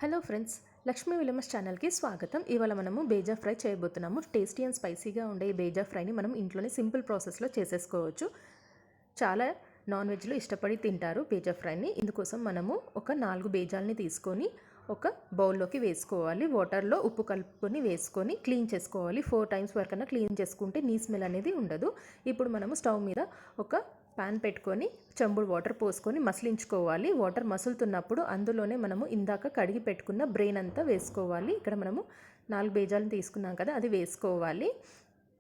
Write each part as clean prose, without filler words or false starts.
Hello friends, Lakshmi విలమస్ ఛానల్కి స్వాగతం. ఇవాళ మనము బేజా ఫ్రై చేయబోతున్నాము. టేస్టీ అండ్ స్పైసీగా ఉండే ఈ బేజా ఫ్రైని మనం ఇంట్లోనే సింపుల్ ప్రాసెస్లో చేసేసుకోవచ్చు. చాలా నాన్ వెజ్లో ఇష్టపడి తింటారు బేజా ఫ్రైని. ఇందుకోసం మనము ఒక 4 బేజాలని తీసుకొని ఒక బౌల్లోకి వేసుకోవాలి. వాటర్లో ఉప్పు కలుపుకొని వేసుకొని క్లీన్ చేసుకోవాలి. 4 టైమ్స్ వరకన్నా క్లీన్ చేసుకుంటే నీ స్మెల్ అనేది ఉండదు. ఇప్పుడు మనము స్టవ్ మీద ఒక పాన్ పెట్టుకొని చెంబుడు వాటర్ పోసుకొని మసిలించుకోవాలి. వాటర్ మసులుతున్నప్పుడు అందులోనే మనము ఇందాక కడిగి పెట్టుకున్న బ్రెయిన్ అంతా వేసుకోవాలి. ఇక్కడ మనము 4 బేజాలను తీసుకున్నాం కదా, అది వేసుకోవాలి.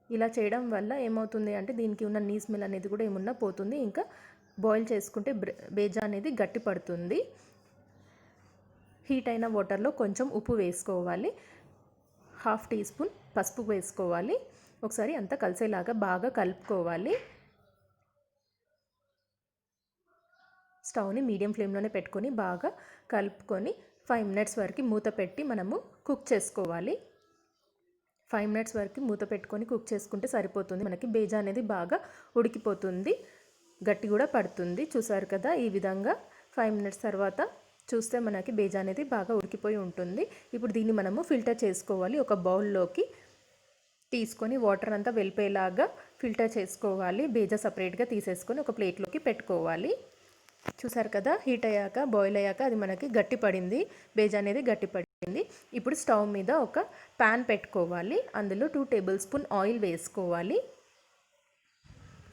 ఇలా చేయడం వల్ల ఏమవుతుంది అంటే దీనికి ఉన్న నీ స్మెల్ అనేది కూడా ఏమున్నా పోతుంది. ఇంకా బాయిల్ చేసుకుంటే బేజా అనేది గట్టి పడుతుంది. హీట్ అయిన వాటర్లో కొంచెం ఉప్పు వేసుకోవాలి. 1/2 టీ స్పూన్ పసుపు వేసుకోవాలి. ఒకసారి అంతా కలిసేలాగా బాగా కలుపుకోవాలి. స్టవ్ని మీడియం ఫ్లేమ్లోనే పెట్టుకొని బాగా కలుపుకొని 5 మినిట్స్ వరకు మూత పెట్టి మనము కుక్ చేసుకోవాలి. 5 మినిట్స్ వరకు మూత పెట్టుకొని కుక్ చేసుకుంటే సరిపోతుంది. మనకి బేజా అనేది బాగా ఉడికిపోతుంది, గట్టి కూడా పడుతుంది. చూసారు కదా, ఈ విధంగా 5 మినిట్స్ తర్వాత చూస్తే మనకి బేజా అనేది బాగా ఉడికిపోయి ఉంటుంది. ఇప్పుడు దీన్ని మనము ఫిల్టర్ చేసుకోవాలి. ఒక బౌల్లోకి తీసుకొని వాటర్ అంతా వెళ్ళిపోయేలాగా ఫిల్టర్ చేసుకోవాలి. బేజా సపరేట్గా తీసేసుకొని ఒక ప్లేట్లోకి పెట్టుకోవాలి. చూసారు కదా, హీట్ అయ్యాక బాయిల్ అయ్యాక అది మనకి గట్టి పడింది, బేజా అనేది గట్టి పడింది. ఇప్పుడు స్టవ్ మీద ఒక ప్యాన్ పెట్టుకోవాలి. అందులో 2 టేబుల్ స్పూన్ ఆయిల్ వేసుకోవాలి.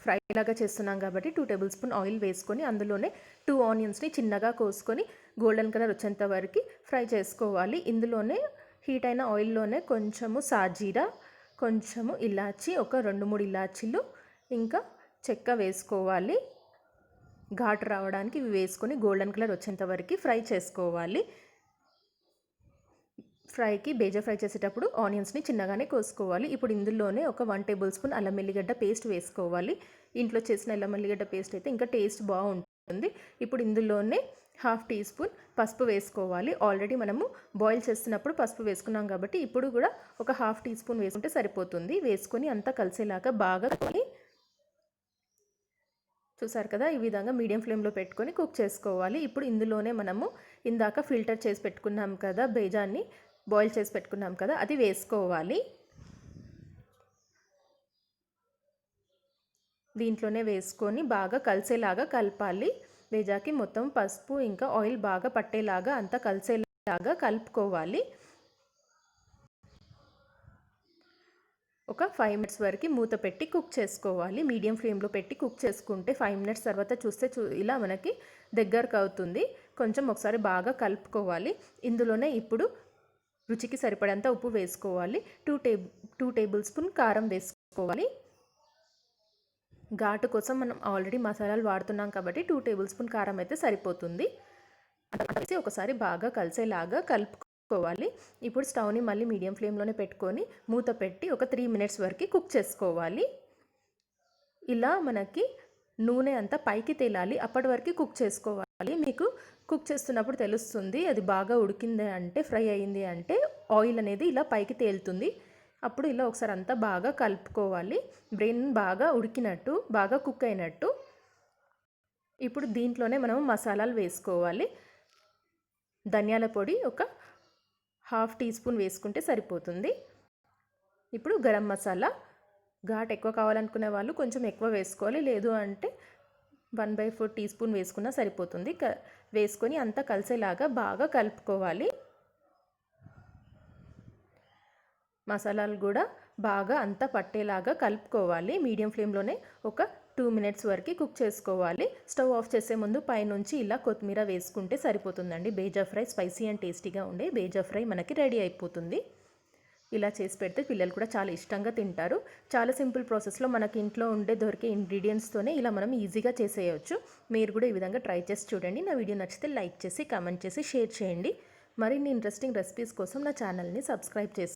ఫ్రై లాగా చేస్తున్నాం కాబట్టి 2 టేబుల్ స్పూన్ ఆయిల్ వేసుకొని అందులోనే 2 ఆనియన్స్ని చిన్నగా కోసుకొని గోల్డెన్ కలర్ వచ్చేంత వరకు ఫ్రై చేసుకోవాలి. ఇందులోనే హీట్ అయిన ఆయిల్లోనే కొంచెము సాజీరా, కొంచెము ఇలాచి, ఒక 2-3 ఇలాచీలు, ఇంకా చెక్క వేసుకోవాలి. ఘాటు రావడానికి ఇవి వేసుకొని గోల్డెన్ కలర్ వచ్చేంత వరకు ఫ్రై చేసుకోవాలి. ఫ్రైకి బేజా ఫ్రై చేసేటప్పుడు ఆనియన్స్ని చిన్నగానే కోసుకోవాలి. ఇప్పుడు ఇందులోనే ఒక 1 టేబుల్ స్పూన్ అల్లం వెల్లిగడ్డ పేస్ట్ వేసుకోవాలి. ఇంట్లో చేసిన అల్లం వెల్లిగడ్డ పేస్ట్ అయితే ఇంకా టేస్ట్ బాగుంటుంది. ఇప్పుడు ఇందులోనే 1/2 టీ స్పూన్ పసుపు వేసుకోవాలి. ఆల్రెడీ మనము బాయిల్ చేస్తున్నప్పుడు పసుపు వేసుకున్నాం కాబట్టి ఇప్పుడు కూడా ఒక 1/2 టీ స్పూన్ వేసుకుంటే సరిపోతుంది. వేసుకొని అంతా కలిసేలాగా బాగా చూసారు కదా, ఈ విధంగా మీడియం ఫ్లేమ్లో పెట్టుకొని కుక్ చేసుకోవాలి. ఇప్పుడు ఇందులోనే మనము ఇందాక ఫిల్టర్ చేసి పెట్టుకున్నాం కదా, బేజాన్ని బాయిల్ చేసి పెట్టుకున్నాం కదా, అది వేసుకోవాలి. దీంట్లోనే వేసుకొని బాగా కలిసేలాగా కలపాలి. బేజాకి మొత్తం పసుపు ఇంకా ఆయిల్ బాగా పట్టేలాగా అంతా కలిసేలాగా కలుపుకోవాలి. ఒక 5 మినిట్స్ వరకు మూత పెట్టి కుక్ చేసుకోవాలి. మీడియం ఫ్లేమ్లో పెట్టి కుక్ చేసుకుంటే 5 మినిట్స్ తర్వాత చూస్తే ఇలా మనకి దగ్గరకు అవుతుంది. కొంచెం ఒకసారి బాగా కలుపుకోవాలి. ఇందులోనే ఇప్పుడు రుచికి సరిపడంత ఉప్పు వేసుకోవాలి. 2 టేబుల్ స్పూన్ కారం వేసుకోవాలి. ఘాటు కోసం మనం ఆల్రెడీ మసాలాలు వాడుతున్నాం కాబట్టి 2 టేబుల్ స్పూన్ కారం అయితే సరిపోతుంది. ఒకసారి బాగా కలిసేలాగా కలుపుకోవాలి. ఇప్పుడు స్టవ్ని మళ్ళీ మీడియం ఫ్లేమ్లోనే పెట్టుకొని మూత పెట్టి ఒక 3 మినిట్స్ వరకు కుక్ చేసుకోవాలి. ఇలా మనకి నూనె అంతా పైకి తేలాలి, అప్పటి వరకు కుక్ చేసుకోవాలి. మీకు కుక్ చేస్తున్నప్పుడు తెలుస్తుంది అది బాగా ఉడికింది అంటే, ఫ్రై అయింది అంటే ఆయిల్ అనేది ఇలా పైకి తేలుతుంది. అప్పుడు ఇలా ఒకసారి అంతా బాగా కలుపుకోవాలి. బ్రెయిన్ బాగా ఉడికినట్టు, బాగా కుక్ అయినట్టు. ఇప్పుడు దీంట్లోనే మనం మసాలాలు వేసుకోవాలి. ధనియాల పొడి ఒక 1/2 టీ స్పూన్ వేసుకుంటే సరిపోతుంది. ఇప్పుడు గరం మసాలా, ఘాట్ ఎక్కువ కావాలనుకునే వాళ్ళు కొంచెం ఎక్కువ వేసుకోవాలి, లేదు అంటే 1/4 టీ స్పూన్ వేసుకున్నా సరిపోతుంది. వేసుకొని అంతా కలిసేలాగా బాగా కలుపుకోవాలి. మసాలాలు కూడా బాగా అంతా పట్టేలాగా కలుపుకోవాలి. మీడియం ఫ్లేమ్లోనే ఒక 2 మినిట్స్ వరకు కుక్ చేసుకోవాలి. స్టవ్ ఆఫ్ చేసే ముందు పైనుంచి ఇలా కొత్తిమీర వేసుకుంటే సరిపోతుందండి. బేజా ఫ్రై స్పైసీ అండ్ టేస్టీగా ఉండే బేజా ఫ్రై మనకి రెడీ అయిపోతుంది. ఇలా చేసి పెడితే పిల్లలు కూడా చాలా ఇష్టంగా తింటారు. చాలా సింపుల్ ప్రాసెస్లో మనకి ఇంట్లో దొరికే ఇంగ్రీడియంట్స్తోనే ఇలా మనం ఈజీగా చేసేయచ్చు. మీరు కూడా ఈ విధంగా ట్రై చేసి చూడండి. నా వీడియో నచ్చితే లైక్ చేసి, కామెంట్ చేసి, షేర్ చేయండి. మరిన్ని ఇంట్రెస్టింగ్ రెసిపీస్ కోసం నా ఛానల్ని సబ్స్క్రైబ్ చేసుకోండి.